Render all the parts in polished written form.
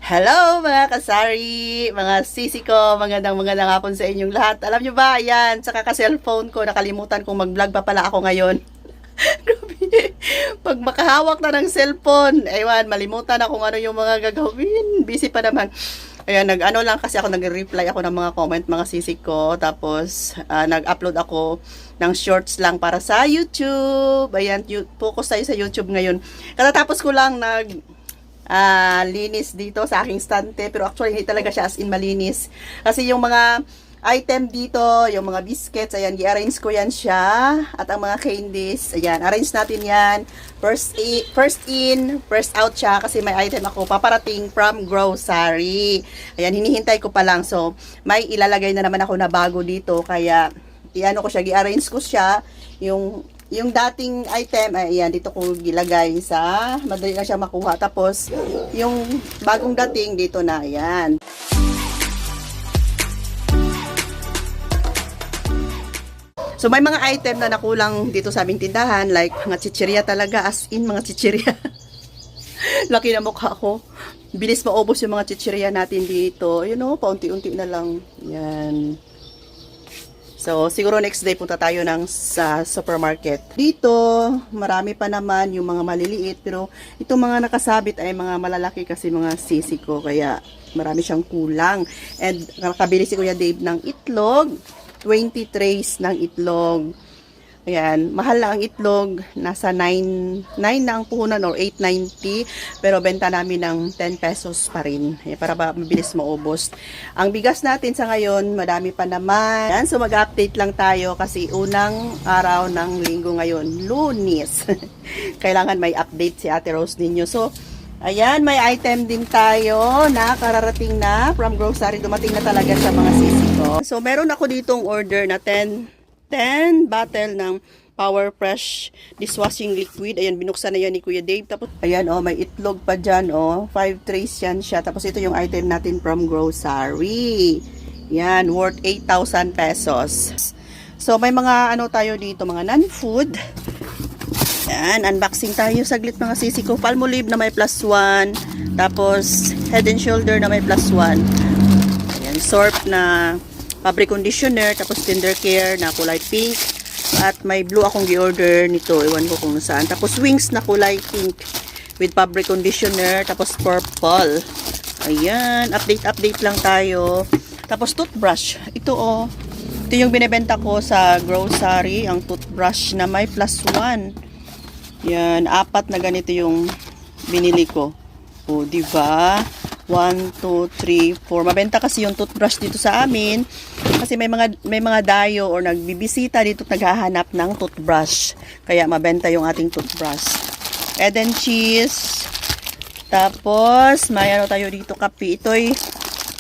Hello mga kasari, mga sisi ko, magandang hapon sa inyong lahat. Alam nyo ba, yan, sa kaka-cellphone ko, nakalimutan kong mag-vlog pa pala ako ngayon. Grabe. Pag makahawak na ng cellphone, aywan, malimutan na kung ano yung mga gagawin. Busy pa naman. Ayan, nag-ano lang kasi ako, nag-reply ako ng mga comment, mga sisi ko. Tapos, nag-upload ako ng shorts lang para sa YouTube. Ayan, focus tayo sa YouTube ngayon. Katatapos ko lang linis dito sa aking stante, pero actually hindi talaga siya as in malinis kasi yung mga item dito, yung mga biscuits, ayan, i-arrange ko yan siya, at ang mga candies, ayan, arrange natin yan, first in, first out siya, kasi may item ako paparating from grocery, ayan, hinihintay ko pa lang, so may ilalagay na naman ako na bago dito, kaya i-ano ko siya, i-arrange ko siya, yung dating item, ayan, dito ko gilagay sa, madali na siya makuha. Tapos, yung bagong dating, dito na, ayan. So, may mga item na nakulang dito sa aming tindahan, like, mga chichirya talaga, as in, mga chichirya. Laki na mukha ko. Bilis maubos yung mga chichirya natin dito. You know, paunti-unti na lang. Yan. So, siguro next day punta tayo sa supermarket. Dito, marami pa naman yung mga maliliit. Pero, itong mga nakasabit ay mga malalaki kasi mga sisi ko. Kaya, marami siyang kulang. And, nakabili si Kuya Dave ng itlog. 20 trays ng itlog. Ayan, mahal lang ang itlog. Nasa 9 na ang puhunan or 8.90. Pero, benta namin ng 10 pesos pa rin. Ayan, para mabilis maubos. Ang bigas natin sa ngayon, madami pa naman. Ayan, so mag-update lang tayo kasi unang araw ng linggo ngayon, Lunes. Kailangan may update si Ate Rose ninyo. So, ayan, may item din tayo na kararating na from grocery. Dumating na talaga sa mga sisi ko. So, meron ako ditong order na 10 bottle ng Power Fresh dishwashing liquid. Ayan, binuksan na yan ni Kuya Dave. Tapos, ayan, oh, may itlog pa dyan, oh. 5 trays yan siya. Tapos, ito yung item natin from grocery. Yan, worth 8,000 pesos. So, may mga, ano tayo dito, mga non-food. Yan, unboxing tayo saglit mga sisi ko. Palmolive na may +1. Tapos, Head and Shoulder na may +1. Ayan, Sorb na fabric conditioner, tapos Tender Care na kulay pink, at may blue akong gi-order nito, ewan ko kung saan. Tapos wings na kulay pink with fabric conditioner, tapos purple. Ayan, update lang tayo. Tapos toothbrush, ito yung binebenta ko sa grocery, ang toothbrush na may +1. Yan, 4 na ganito yung binili ko. O, diba? 1, 2, 3, 4. Mabenta kasi yung toothbrush dito sa amin. Kasi may mga dayo or nagbibisita dito naghahanap ng toothbrush. Kaya mabenta yung ating toothbrush. And then cheese. Tapos, may ano tayo dito, kape. Ito'y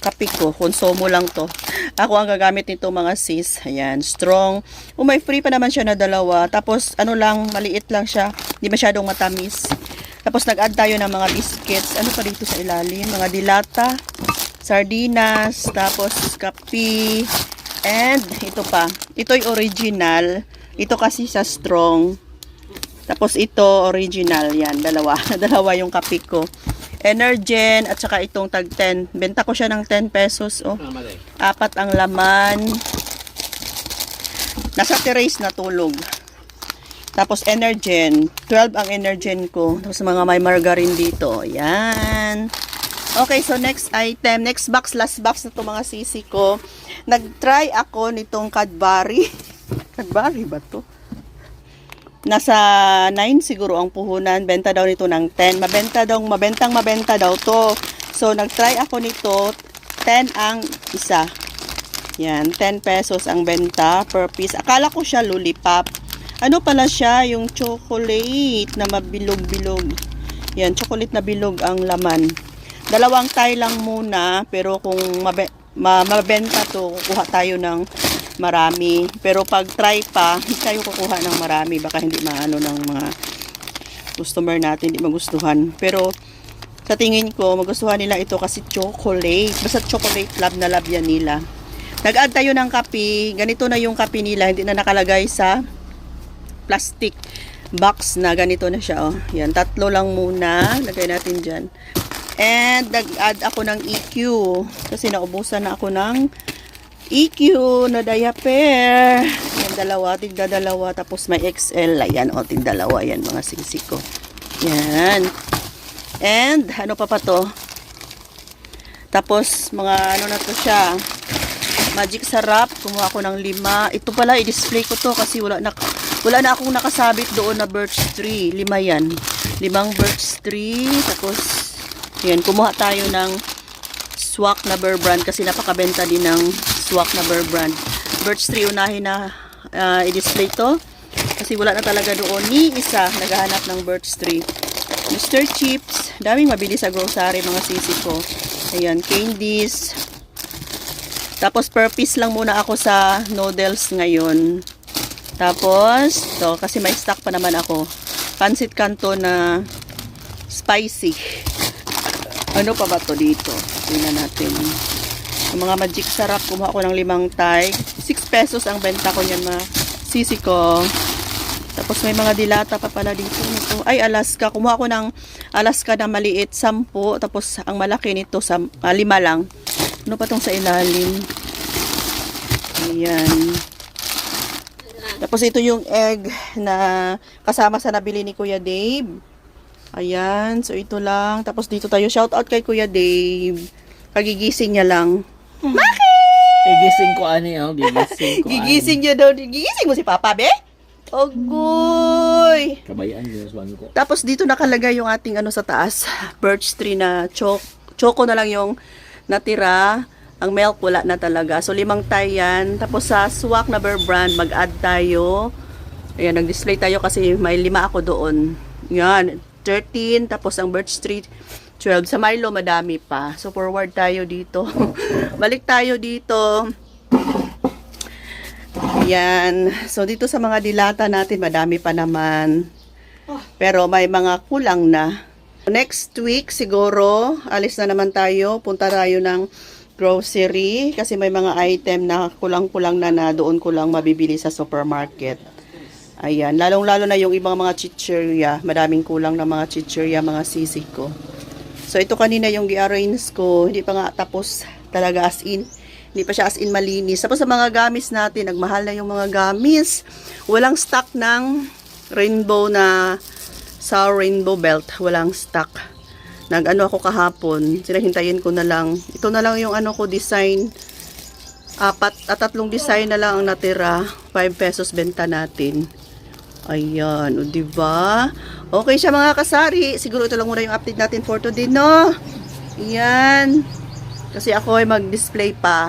kape ko. Konsumo lang to. Ako ang gagamit nito mga sis. Ayan, strong. May free pa naman siya na 2. Tapos, ano lang, maliit lang siya. Hindi masyadong matamis. Tapos, nag-add tayo ng mga biscuits. Ano pa dito sa ilalim? Mga dilata, sardinas, tapos kape, and ito pa. Ito'y original. Ito kasi sa strong. Tapos, ito original. Yan, dalawa. Dalawa yung kape ko. Energen, at saka itong tag 10. Benta ko siya ng 10 pesos. 4 ang laman. Nasa terrace na tulog. Tapos Energen, 12 ang Energen ko. Tapos mga may margarine dito. Yan. Okay, so next item, next box, last box na to mga sisi ko. Nag-try ako nitong Cadbury. Cadbury ba to? Nasa 9 siguro ang puhunan. Benta daw nito ng 10. Mabenta daw to. So, nag-try ako nito. 10 ang isa. Yan, 10 pesos ang benta per piece. Akala ko siya lollipop. Ano pala siya? Yung chocolate na mabilog-bilog. Yan, chocolate na bilog ang laman. 2 tie lang muna. Pero kung mabenta to, kukuha tayo ng marami. Pero pag try pa, hindi tayo kukuha ng marami. Baka hindi maano ng mga customer natin, hindi magustuhan. Pero sa tingin ko, magustuhan nila ito kasi chocolate. Basta chocolate, love na love yan nila. Nag-add tayo ng kape. Ganito na yung kape nila. Hindi na nakalagay sa plastic box na ganito na siya. Yan, 3 lang muna. Lagay natin dyan. And nag-add ako ng EQ kasi naubusan na ako ng EQ na diaper. Yan, dalawa, tigda dalawa. Tapos may XL. Ayan, o, tigda dalawa. Yan, mga sisi ko. Yan. And, ano pa to? Tapos, mga ano na to siya. Magic Sarap. Kumuha ko ng 5. Ito pala, i-display ko to kasi wala na akong nakasabit doon na birch tree. 5 yan. 5 birch tree. Tapos, yan, kumuha tayo ng swak na bear brand kasi napakabenta din ng swak na bear brand. Birch tree, unahin na i-display to kasi wala na talaga doon ni isa naghahanap ng birch tree. Mr. Chips, daming mabili sa grocery mga sisi ko. Ayan, candies. Tapos per piece lang muna ako sa noodles ngayon. Tapos, to kasi may stock pa naman ako. Pancit Canton na spicy. Ano pa ba to dito? Tingnan natin. Yung mga Magic Sarap, kumuha ko ng 5 tag. 6 pesos ang benta ko yan, mga sisi ko. Tapos may mga dilata pa pala dito. Ito. Ay, Alaska. Kumuha ko ng Alaska na maliit, 10. Tapos ang malaki nito, 5 lang. Ano pa tong sa ilalim? Ayan. Tapos ito yung egg na kasama sa nabili ni Kuya Dave. Ayan. So ito lang. Tapos dito tayo. Shout out kay Kuya Dave. Kagigising niya lang. Bakit? Gigising ko gigising ko Gigising niya daw. Gigising mo si Papa, be? Ogoy! Kabayaan yun sa ko. Tapos dito nakalagay yung ating ano sa taas. Birch tree na choco na lang yung natira. Ang milk wala na talaga. So 5 tayo yan. Tapos sa swak na bear brand, mag-add tayo. Ayan, nag-display tayo kasi may 5 ako doon. Yan, 13. Tapos ang birch tree, 12. Sa Milo, madami pa. So forward tayo dito. Balik tayo dito. Yan. So dito sa mga dilata natin, madami pa naman. Pero may mga kulang na. Next week, siguro, alis na naman tayo. Punta tayo ng grocery kasi may mga item na kulang-kulang na doon ko lang mabibili sa supermarket. Ayan, lalong-lalo na yung ibang mga chichirya. Madaming kulang na mga chichirya, mga sisig ko. So ito kanina yung gi-arrange ko, hindi pa nga tapos talaga as in. Hindi pa siya as in malinis. Tapos sa mga gamis natin, nagmahal na yung mga gamis. Walang stock ng rainbow na sa rainbow belt. Walang stock. Nag-ano ako kahapon, sinahintayin ko na lang. Ito na lang yung ano ko design. 4 at 3 design na lang ang natira. 5 pesos benta natin. Ayan, o diba? Okay siya mga kasari. Siguro ito lang muna yung update natin for today, no? Ayan. Kasi ako ay mag-display pa.